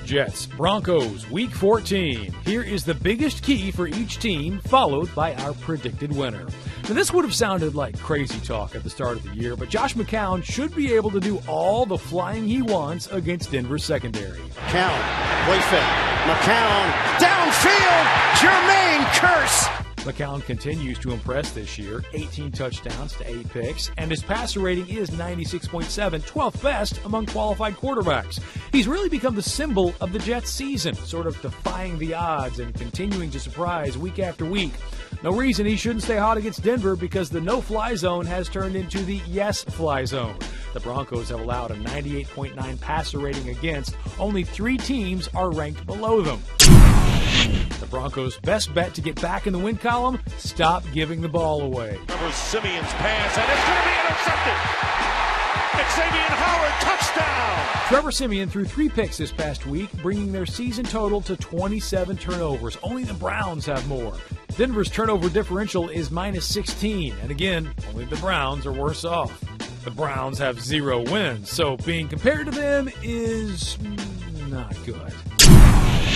Jets, Broncos, Week 14. Here is the biggest key for each team, followed by our predicted winner. Now, this would have sounded like crazy talk at the start of the year, but Josh McCown should be able to do all the flying he wants against Denver's secondary. McCown, play fake. McCown, downfield, Jermaine Kearse. McCown continues to impress this year, 18 touchdowns to 8 picks, and his passer rating is 96.7, 12th best among qualified quarterbacks. He's really become the symbol of the Jets season, sort of defying the odds and continuing to surprise week after week. No reason he shouldn't stay hot against Denver because the no-fly zone has turned into the yes-fly zone. The Broncos have allowed a 98.9 passer rating against. Only 3 teams are ranked below them. The Broncos' best bet to get back in the win column, stop giving the ball away. Trevor Siemian's pass, and it's going to be intercepted. Xavier Howard, touchdown! Trevor Siemian threw 3 picks this past week, bringing their season total to 27 turnovers. Only the Browns have more. Denver's turnover differential is -16, and again, only the Browns are worse off. The Browns have 0 wins, so being compared to them is not good.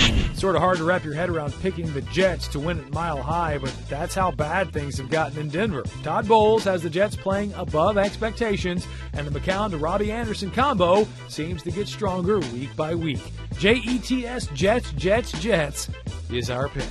It's sort of hard to wrap your head around picking the Jets to win at Mile High, but that's how bad things have gotten in Denver. Todd Bowles has the Jets playing above expectations, and the McCown to Robbie Anderson combo seems to get stronger week by week. Jets, Jets is our pick.